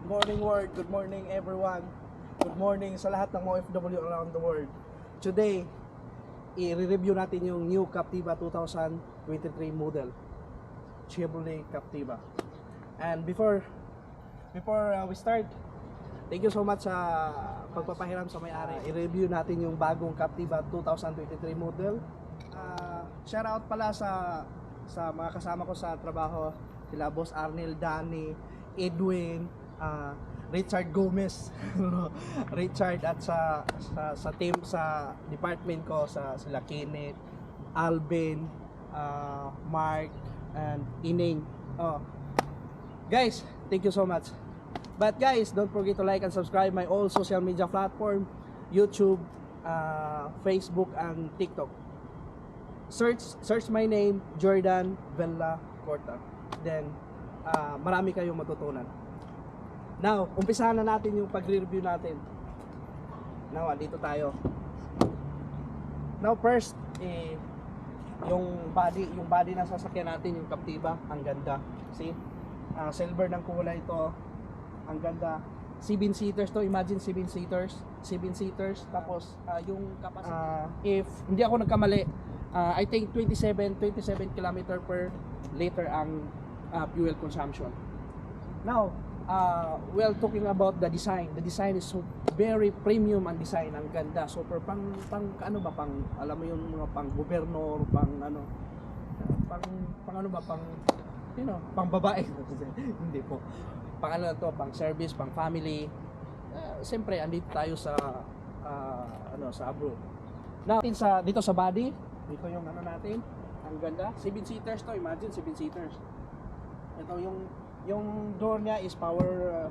morning world, good morning everyone. Good morning sa lahat ng mga OFW around the world. Today, i-review natin yung new Captiva 2023 model, Chevrolet Captiva. And before we start, thank you so much sa pagpapahiram sa may-ari. I-review natin yung bagong Captiva 2023 model. Shout out pala sa mga kasama ko sa trabaho, sila Boss Arnel, Danny, Edwin, Richard Gomez, Richard, at sa team sa department ko, sila Kenneth, Alvin, Mark, and Ining. Guys, thank you so much. But guys, don't forget to like and subscribe my all social media platform, YouTube, Facebook, and TikTok. Search my name, Jordan Vella Corta. Then marami kayong matutunan. Now, umpisahan na natin yung pagre-review natin. Now, dito tayo. Now, first, yung body ng sasakyan natin, yung Captiva, ang ganda. See? Silver ng kulay ito. Ang ganda. 7-seaters to, imagine 7-seaters. Tapos, yung capacity, if hindi ako nagkamali, I think 27 km per liter ang fuel consumption. Now, well, talking about the design is so very premium ang design, ang ganda. Super pang alam mo yung mga pang gobernador, pang babae. Hindi po. Pang pang service, pang family. Siyempre, andito tayo sa sa abroad. Now, dito sa body, dito yung natin, ang ganda. 7-seaters to, imagine 7-seaters. Ito yung door niya is power,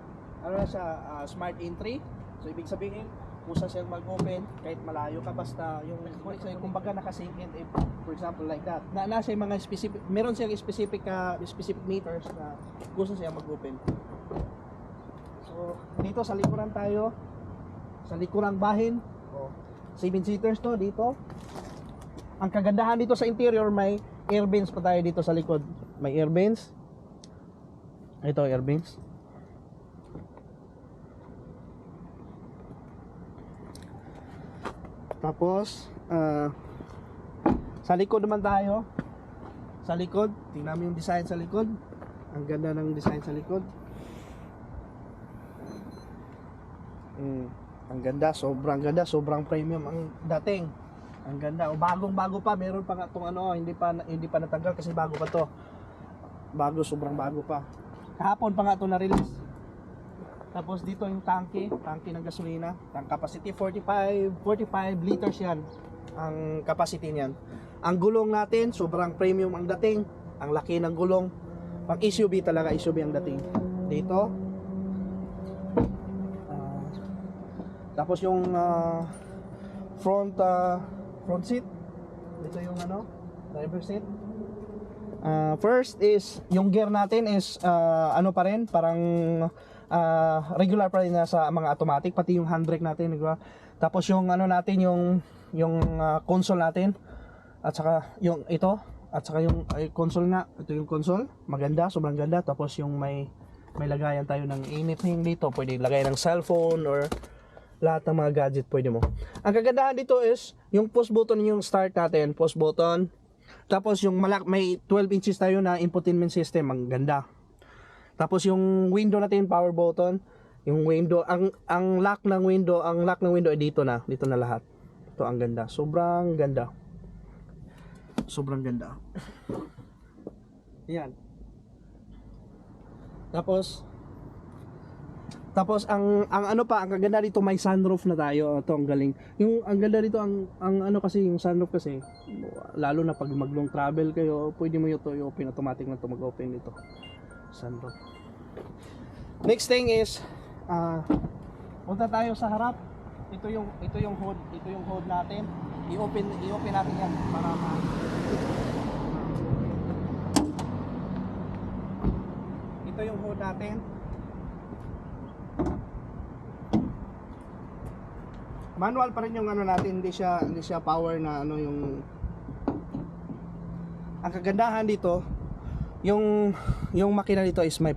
smart entry. So ibig sabihin, kusa siyang mag-open kahit malayo ka, basta yung kumbaga naka-sync in, for example like that. Nasa yung mga specific, meron siyang specific meters na kusa siyang mag-open. So dito sa likuran tayo, sa likurang bahin, 7-seaters to dito. Ang kagandahan dito sa interior, may air vents pa tayo dito sa likod. May air vents. Ito, air vents. Tapos, sa likod naman tayo. Sa likod, tingnan mo yung design sa likod. Ang ganda ng design sa likod. Ang ganda, sobrang premium ang dating. Ang ganda, bagong-bago pa, meron pa nga itong hindi pa natanggal kasi bago pa to. Sobrang bago pa. Kahapon pa nga ito na-release. Tapos dito yung tangke ng gasolina. Ang capacity 45 liters yan. Ang capacity niyan. Ang gulong natin, sobrang premium ang dating. Ang laki ng gulong. Pang SUV talaga, SUV ang dating. Dito. Tapos yung front seat. Ito yung driver seat. First is yung gear natin is pa rin, parang regular pa rin na sa mga automatic, pati yung handbrake natin regular. Tapos yung natin yung console natin, at saka yung ito, at saka yung console nga, ito yung console, maganda, sobrang ganda. Tapos yung may lagayan tayo ng anything dito, pwede lagay ng cellphone or lahat ng mga gadget pwede mo. Ang kagandahan dito is yung push button, yung start natin, push button. Tapos yung may 12 inches tayo na infotainment system, ang ganda. Tapos yung window natin, power button. Yung window, ang lock ng window ay dito na lahat. Ito, ang ganda, sobrang ganda. Yan. Tapos ang kaganda dito, may sunroof na tayo. Ito, ang galing. Ang ganda dito, kasi yung sunroof kasi, lalo na pag mag-long travel kayo, pwede mo ito i-open, automatic na ito mag-open dito. Sunroof. Next thing is, punta tayo sa harap. Ito yung hood natin. I-open natin yan para ito yung hood natin. Manual pa rin yung natin, hindi siya power na yung. Ang kagandahan dito, yung makina dito is may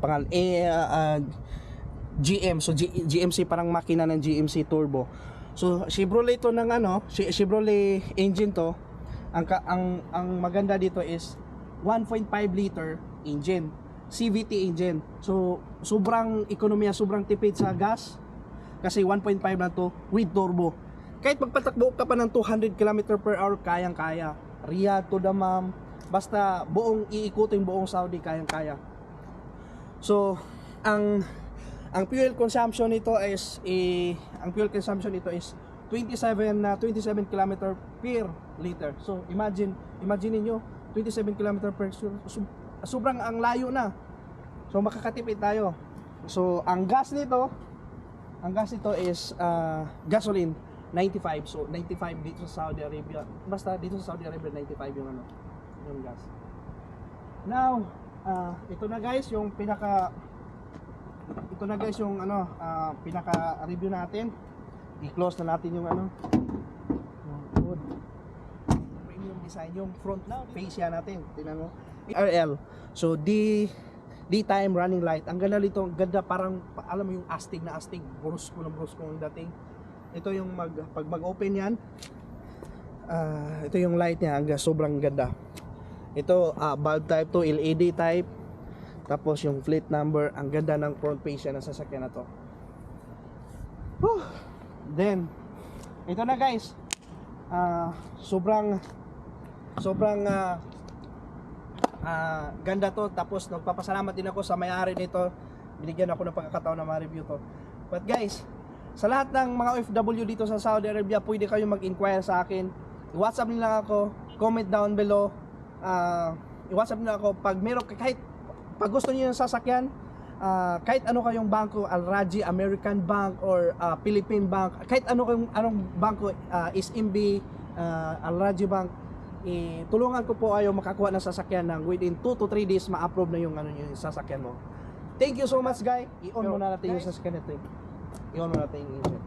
GM. So GMC, parang makina ng GMC turbo. So Chevrolet to ng ano, Chevrolet engine to. Ang maganda dito is 1.5 liter engine, CVT engine. So sobrang ekonomiya, sobrang tipid sa gas kasi 1.5 na to with turbo. Kahit magpatakbo ka pa ng 200 km per hour, kayang-kaya. Riyadh to Dammam, basta buong iikutin buong Saudi, kayang-kaya. So ang fuel consumption nito is 27 km per liter. So imagine niyo 27 km per sobrang ang layo na. So makakatipid tayo. So ang gas nito is gasoline 95. So 95 dito sa Saudi Arabia. Basta dito sa Saudi Arabia 95 yung gas. Now, ito na guys yung pinaka review natin. I-close na natin yung hood. Premium design yung front fascia natin. Tingnan mo. RL. So daytime running light. Ang ganda nito, ganda, parang alam mo yung astig na astig, brusko ang dating. Ito yung pag mag-open yan. Ito yung light niya, sobrang ganda. Ito bulb type to, LED type. Tapos yung plate number, ang ganda ng front fascia ng sasakyan na to. Whew. Then ito na guys, sobrang ganda to. Tapos nagpapasalamat din ako sa may-ari nito, binigyan ako ng pagkakataon na ma-review to. But guys, sa lahat ng mga OFW dito sa Saudi Arabia, pwede kayo mag-inquire sa akin. I-WhatsApp nila ako, comment down below. I-WhatsApp nila ako pag meron, kahit pag gusto niyo yung sasakyan, kahit ano kayong bangko, Al Rajhi, American Bank, or Philippine Bank, kahit anong bangko, SMB, Al Rajhi Bank, tulungan ko po kayo makakuha ng sasakyan ng within 2 to 3 days ma-approve na yung yung sasakyan mo. Thank you so much guys. I-on muna natin yung sasakyan nito. I-on muna natin yung engine.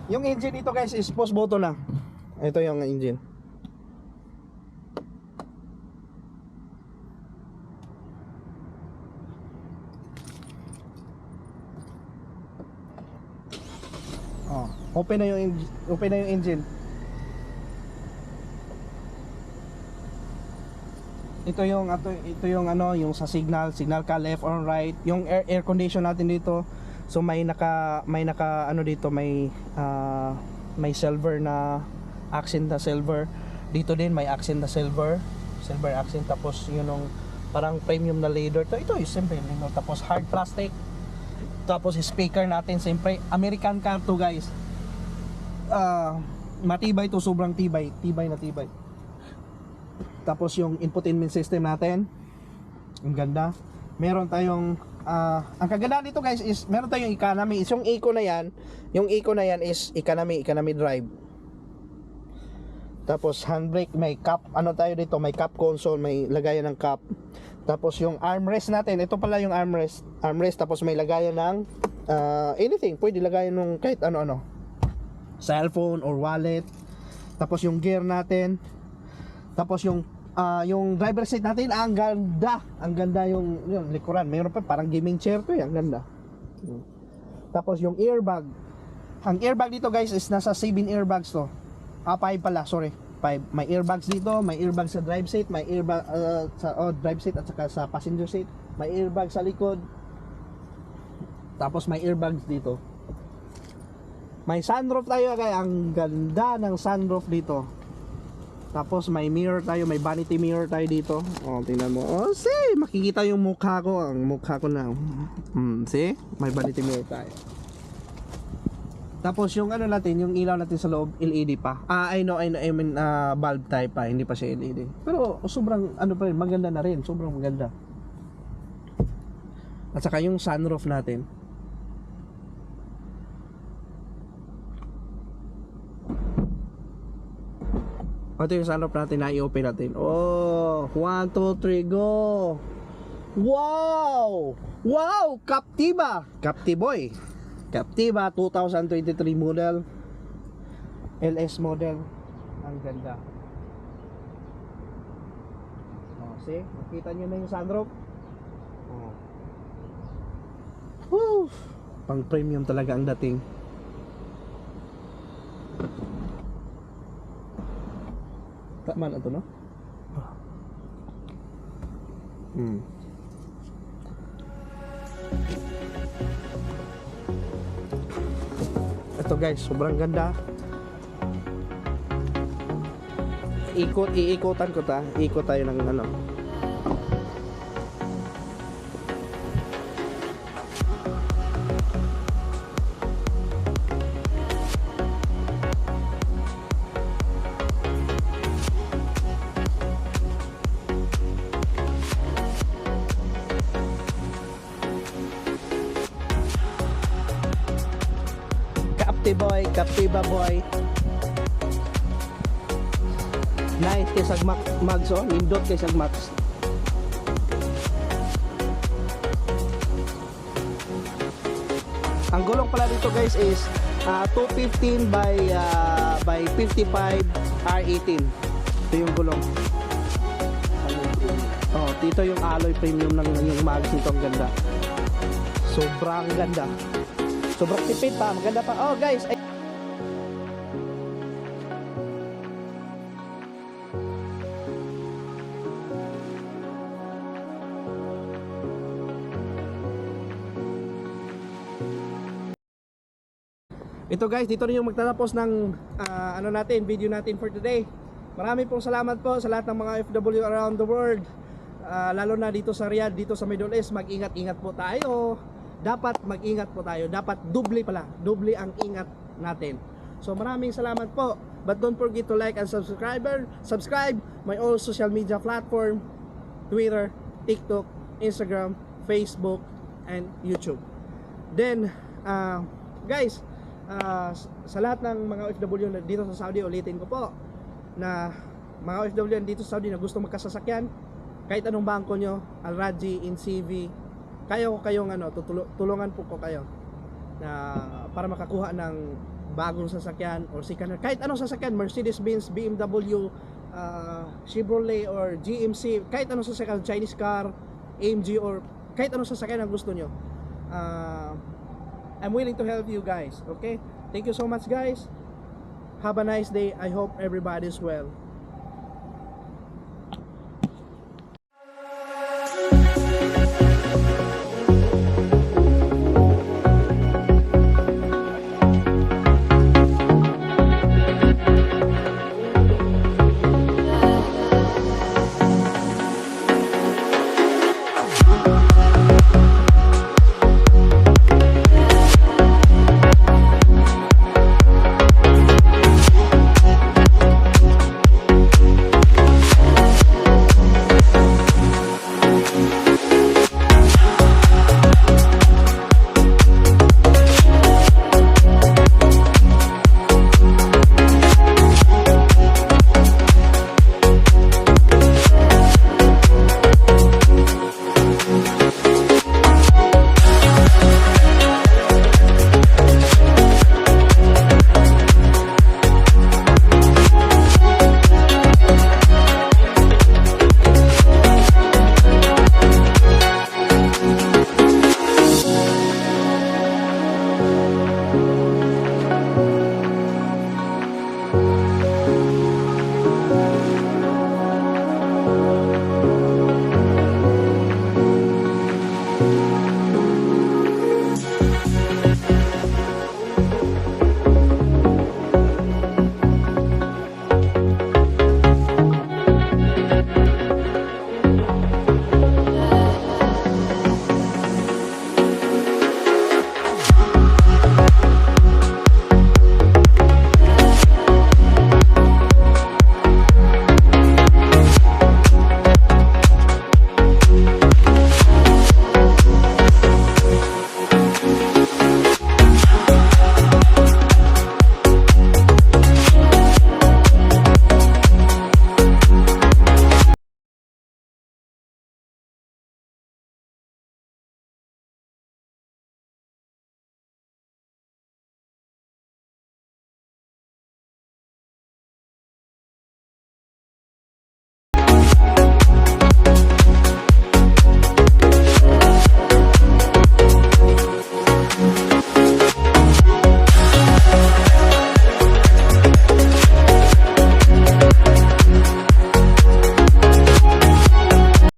Yung engine dito guys is push button na. Ito yung engine. Open na yung engine. Ito yung yung sa signal ka left or right, yung air condition natin dito. So may naka dito, may silver na accent na silver. Dito din may accent na silver accent, tapos yung parang premium na leather to. Ito is simple, tapos hard plastic. Tapos speaker natin, siyempre American car to guys. Matibay to, sobrang tibay na tibay. Tapos yung infotainment system natin, ang ganda. Meron tayong ang kaganda dito guys is meron tayong economy. Yung eco na yan is economy drive. Tapos handbrake, may cup, dito, may cup console, may lagayan ng cup. Tapos yung armrest natin, ito pala yung armrest, tapos may lagayan ng anything, pwede lagayan ng kahit ano, cellphone or wallet. Tapos yung gear natin, tapos yung driver seat natin, ang ganda yung likuran. Mayroon pa parang gaming chair to, ang ganda. Tapos yung airbag, ang airbag dito guys is nasa 7 airbags to. 5 pala, sorry, 5. May airbags dito, may airbag sa drive seat, may airbag sa drive seat at saka sa passenger seat, may airbag sa likod. Tapos may airbags dito. May sunroof tayo kaya ang ganda ng sunroof dito. Tapos may mirror tayo, may vanity mirror tayo dito. Tingnan mo. See, makikita yung mukha ko, ang mukha ko na. See? May vanity mirror tayo. Tapos yung natin, yung ilaw natin sa loob, LED pa. I mean bulb type pa, hindi pa siya LED. Pero sobrang pa rin, maganda na rin, sobrang maganda. At saka yung sunroof natin. Ito yung sunroof natin na i-open natin. 1, 2, 3, go! Wow! Wow! Captiva! Captiboy! Captiva 2023 model, LS model. Ang ganda. See? Nakita nyo na yung sunroof. Oh. Woo! Pang premium talaga ang dating. Tama na to, no? Ito guys, sobrang ganda. Iikutan ko ta. Ikot tayo ng ano. Captiva boy. Nice kay sag mags oh, nindot kay sag mags. Ang gulong pala dito guys is 215 by 55 R18. Ito yung gulong. Oh, dito yung alloy premium ng yung mags nito, ang ganda. Sobrang ganda. Sobrang tipid pa, maganda pa. Oh guys, ito guys, dito rin yung magtatapos ng ano natin, video natin for today. Maraming pong salamat po sa lahat ng mga FW around the world. Lalo na dito sa Riyadh, dito sa Middle East, mag-ingat-ingat po tayo. Dapat mag-ingat po tayo. Dapat doble pala. Doble ang ingat natin. So maraming salamat po. But don't forget to like and subscribe my all social media platform, Twitter, TikTok, Instagram, Facebook, and YouTube. Then, guys, sa lahat ng mga OFW dito sa Saudi, ulitin ko po na mga OFW dito sa Saudi na gusto magkasasakyan, kahit anong bangko nyo, Al-Rajhi, InCV, kayong ano, tulungan po ko kayo na para makakuha ng bagong sasakyan or second, kahit anong sasakyan, Mercedes-Benz, BMW, Chevrolet or GMC, kahit anong sasakyan, Chinese car, AMG, or kahit anong sasakyan ang gusto nyo. I'm willing to help you guys. Okay, thank you so much guys. Have a nice day. I hope everybody's well.